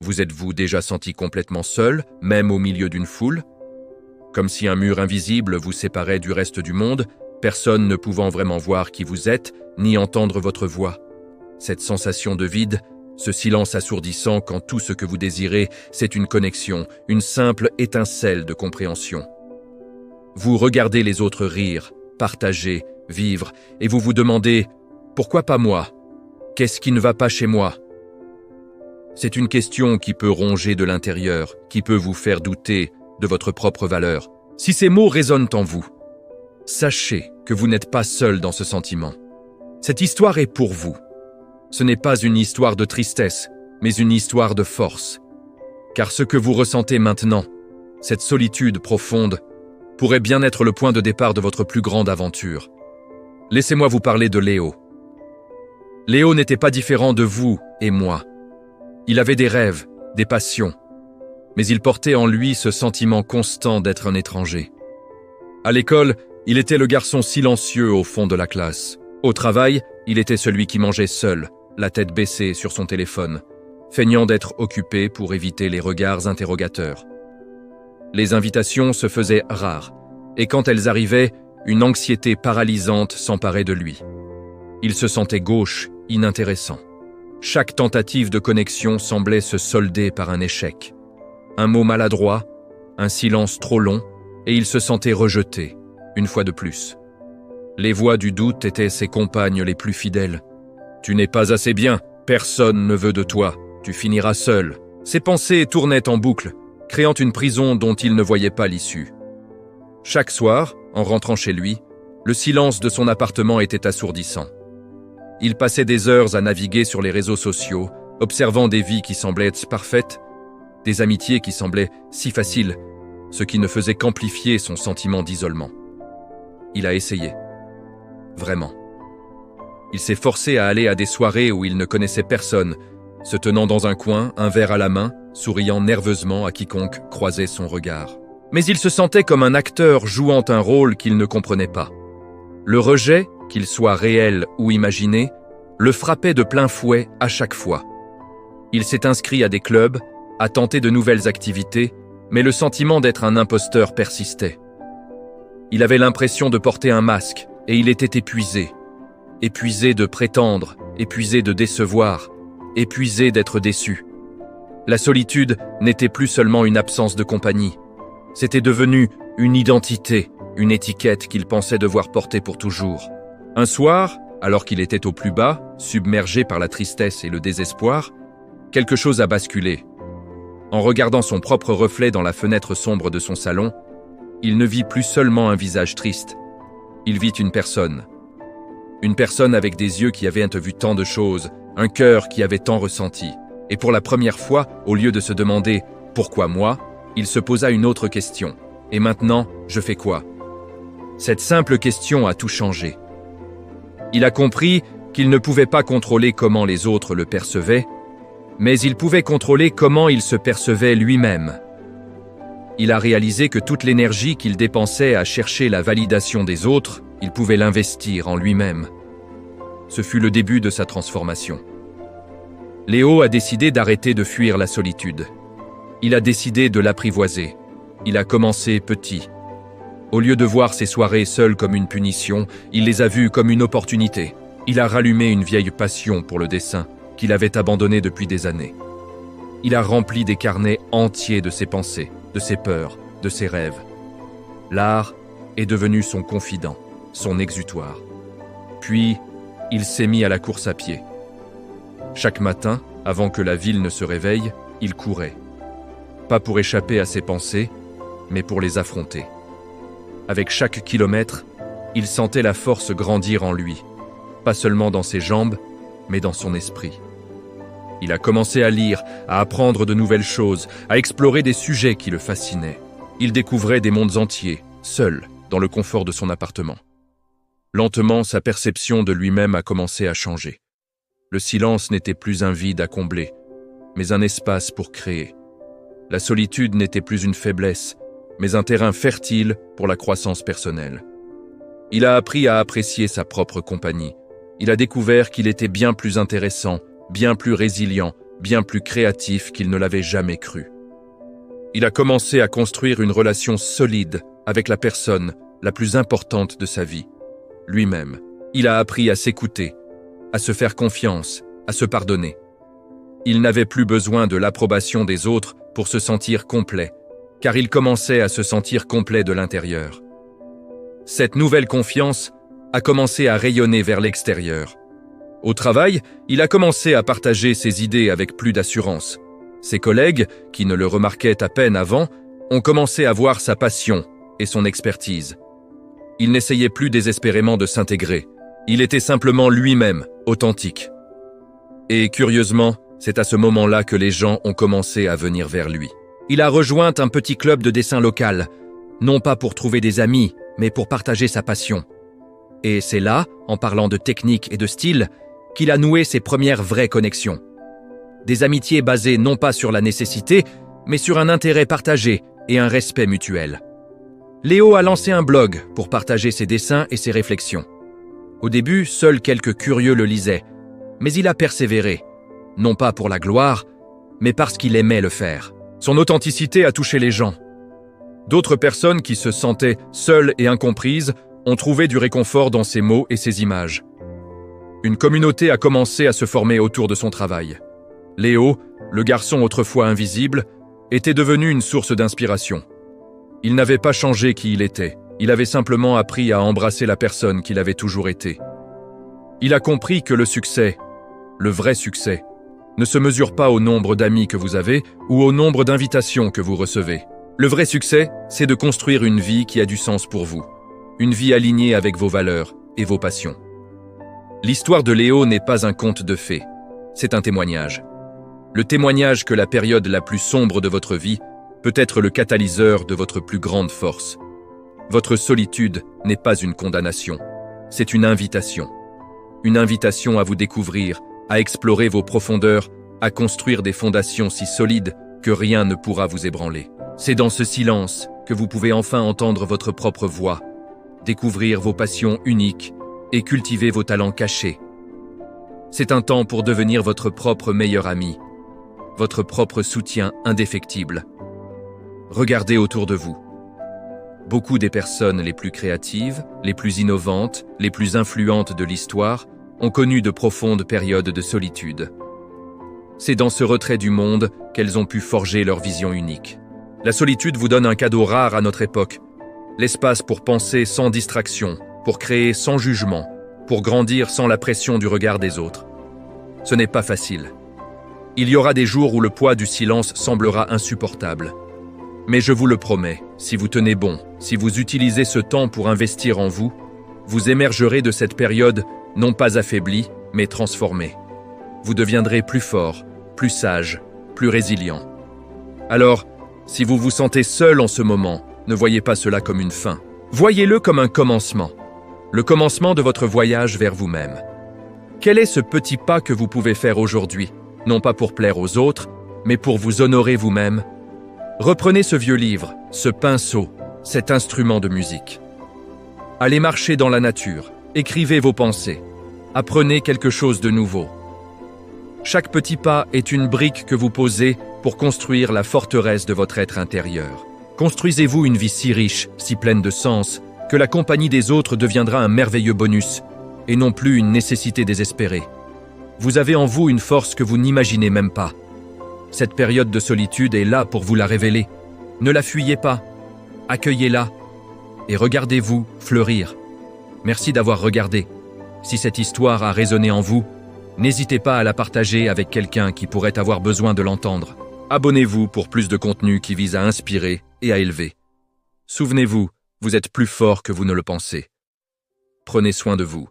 Vous êtes-vous déjà senti complètement seul, même au milieu d'une foule? Comme si un mur invisible vous séparait du reste du monde, personne ne pouvant vraiment voir qui vous êtes, ni entendre votre voix. Cette sensation de vide, ce silence assourdissant quand tout ce que vous désirez, c'est une connexion, une simple étincelle de compréhension. Vous regardez les autres rire, partager, vivre, et vous vous demandez « Pourquoi pas moi? Qu'est-ce qui ne va pas chez moi ?» C'est une question qui peut ronger de l'intérieur, qui peut vous faire douter de votre propre valeur. Si ces mots résonnent en vous, sachez que vous n'êtes pas seul dans ce sentiment. Cette histoire est pour vous. Ce n'est pas une histoire de tristesse, mais une histoire de force. Car ce que vous ressentez maintenant, cette solitude profonde, pourrait bien être le point de départ de votre plus grande aventure. Laissez-moi vous parler de Léo. Léo n'était pas différent de vous et moi. Il avait des rêves, des passions, mais il portait en lui ce sentiment constant d'être un étranger. À l'école, il était le garçon silencieux au fond de la classe. Au travail, il était celui qui mangeait seul, la tête baissée sur son téléphone, feignant d'être occupé pour éviter les regards interrogateurs. Les invitations se faisaient rares, et quand elles arrivaient, une anxiété paralysante s'emparait de lui. Il se sentait gauche, inintéressant. Chaque tentative de connexion semblait se solder par un échec. Un mot maladroit, un silence trop long, et il se sentait rejeté, une fois de plus. Les voix du doute étaient ses compagnes les plus fidèles. « Tu n'es pas assez bien, personne ne veut de toi, tu finiras seul. » Ses pensées tournaient en boucle, créant une prison dont il ne voyait pas l'issue. Chaque soir, en rentrant chez lui, le silence de son appartement était assourdissant. Il passait des heures à naviguer sur les réseaux sociaux, observant des vies qui semblaient être parfaites, des amitiés qui semblaient si faciles, ce qui ne faisait qu'amplifier son sentiment d'isolement. Il a essayé. Vraiment. Il s'est forcé à aller à des soirées où il ne connaissait personne, se tenant dans un coin, un verre à la main, souriant nerveusement à quiconque croisait son regard. Mais il se sentait comme un acteur jouant un rôle qu'il ne comprenait pas. Le rejet, qu'il soit réel ou imaginé, le frappait de plein fouet à chaque fois. Il s'est inscrit à des clubs, a tenté de nouvelles activités, mais le sentiment d'être un imposteur persistait. Il avait l'impression de porter un masque et il était épuisé. Épuisé de prétendre, épuisé de décevoir, épuisé d'être déçu. La solitude n'était plus seulement une absence de compagnie. C'était devenu une identité, une étiquette qu'il pensait devoir porter pour toujours. Un soir, alors qu'il était au plus bas, submergé par la tristesse et le désespoir, quelque chose a basculé. En regardant son propre reflet dans la fenêtre sombre de son salon, il ne vit plus seulement un visage triste. Il vit une personne. Une personne avec des yeux qui avaient vu tant de choses, un cœur qui avait tant ressenti. Et pour la première fois, au lieu de se demander « Pourquoi moi ?», il se posa une autre question. « Et maintenant, je fais quoi ?» Cette simple question a tout changé. Il a compris qu'il ne pouvait pas contrôler comment les autres le percevaient, mais il pouvait contrôler comment il se percevait lui-même. Il a réalisé que toute l'énergie qu'il dépensait à chercher la validation des autres, il pouvait l'investir en lui-même. Ce fut le début de sa transformation. Léo a décidé d'arrêter de fuir la solitude. Il a décidé de l'apprivoiser. Il a commencé petit. Au lieu de voir ses soirées seules comme une punition, il les a vues comme une opportunité. Il a rallumé une vieille passion pour le dessin, qu'il avait abandonné depuis des années. Il a rempli des carnets entiers de ses pensées, de ses peurs, de ses rêves. L'art est devenu son confident, son exutoire. Puis, il s'est mis à la course à pied. Chaque matin, avant que la ville ne se réveille, il courait. Pas pour échapper à ses pensées, mais pour les affronter. Avec chaque kilomètre, il sentait la force grandir en lui, pas seulement dans ses jambes, mais dans son esprit. Il a commencé à lire, à apprendre de nouvelles choses, à explorer des sujets qui le fascinaient. Il découvrait des mondes entiers, seul, dans le confort de son appartement. Lentement, sa perception de lui-même a commencé à changer. Le silence n'était plus un vide à combler, mais un espace pour créer. La solitude n'était plus une faiblesse, mais un terrain fertile pour la croissance personnelle. Il a appris à apprécier sa propre compagnie. Il a découvert qu'il était bien plus intéressant, bien plus résilient, bien plus créatif qu'il ne l'avait jamais cru. Il a commencé à construire une relation solide avec la personne la plus importante de sa vie, lui-même. Il a appris à s'écouter, à se faire confiance, à se pardonner. Il n'avait plus besoin de l'approbation des autres pour se sentir complet, car il commençait à se sentir complet de l'intérieur. Cette nouvelle confiance a commencé à rayonner vers l'extérieur. Au travail, il a commencé à partager ses idées avec plus d'assurance. Ses collègues, qui ne le remarquaient à peine avant, ont commencé à voir sa passion et son expertise. Il n'essayait plus désespérément de s'intégrer. Il était simplement lui-même, authentique. Et curieusement, c'est à ce moment-là que les gens ont commencé à venir vers lui. Il a rejoint un petit club de dessin local, non pas pour trouver des amis, mais pour partager sa passion. Et c'est là, en parlant de technique et de style, qu'il a noué ses premières vraies connexions. Des amitiés basées non pas sur la nécessité, mais sur un intérêt partagé et un respect mutuel. Léo a lancé un blog pour partager ses dessins et ses réflexions. Au début, seuls quelques curieux le lisaient, mais il a persévéré, non pas pour la gloire, mais parce qu'il aimait le faire. Son authenticité a touché les gens. D'autres personnes qui se sentaient seules et incomprises ont trouvé du réconfort dans ses mots et ses images. Une communauté a commencé à se former autour de son travail. Léo, le garçon autrefois invisible, était devenu une source d'inspiration. Il n'avait pas changé qui il était, il avait simplement appris à embrasser la personne qu'il avait toujours été. Il a compris que le succès, le vrai succès, ne se mesure pas au nombre d'amis que vous avez ou au nombre d'invitations que vous recevez. Le vrai succès, c'est de construire une vie qui a du sens pour vous, une vie alignée avec vos valeurs et vos passions. L'histoire de Léo n'est pas un conte de fées, c'est un témoignage. Le témoignage que la période la plus sombre de votre vie peut être le catalyseur de votre plus grande force. Votre solitude n'est pas une condamnation, c'est une invitation. Une invitation à vous découvrir, à explorer vos profondeurs, à construire des fondations si solides que rien ne pourra vous ébranler. C'est dans ce silence que vous pouvez enfin entendre votre propre voix, découvrir vos passions uniques et cultiver vos talents cachés. C'est un temps pour devenir votre propre meilleur ami, votre propre soutien indéfectible. Regardez autour de vous. Beaucoup des personnes les plus créatives, les plus innovantes, les plus influentes de l'histoire ont connu de profondes périodes de solitude. C'est dans ce retrait du monde qu'elles ont pu forger leur vision unique. La solitude vous donne un cadeau rare à notre époque, l'espace pour penser sans distraction, pour créer sans jugement, pour grandir sans la pression du regard des autres. Ce n'est pas facile. Il y aura des jours où le poids du silence semblera insupportable. Mais je vous le promets, si vous tenez bon, si vous utilisez ce temps pour investir en vous, vous émergerez de cette période non pas affaibli, mais transformé. Vous deviendrez plus fort, plus sage, plus résilient. Alors, si vous vous sentez seul en ce moment, ne voyez pas cela comme une fin. Voyez-le comme un commencement. Le commencement de votre voyage vers vous-même. Quel est ce petit pas que vous pouvez faire aujourd'hui, non pas pour plaire aux autres, mais pour vous honorer vous-même? Reprenez ce vieux livre, ce pinceau, cet instrument de musique. Allez marcher dans la nature, écrivez vos pensées, apprenez quelque chose de nouveau. Chaque petit pas est une brique que vous posez pour construire la forteresse de votre être intérieur. Construisez-vous une vie si riche, si pleine de sens, que la compagnie des autres deviendra un merveilleux bonus, et non plus une nécessité désespérée. Vous avez en vous une force que vous n'imaginez même pas. Cette période de solitude est là pour vous la révéler. Ne la fuyez pas, accueillez-la, et regardez-vous fleurir. Merci d'avoir regardé. Si cette histoire a résonné en vous, n'hésitez pas à la partager avec quelqu'un qui pourrait avoir besoin de l'entendre. Abonnez-vous pour plus de contenu qui vise à inspirer et à élever. Souvenez-vous, vous êtes plus fort que vous ne le pensez. Prenez soin de vous.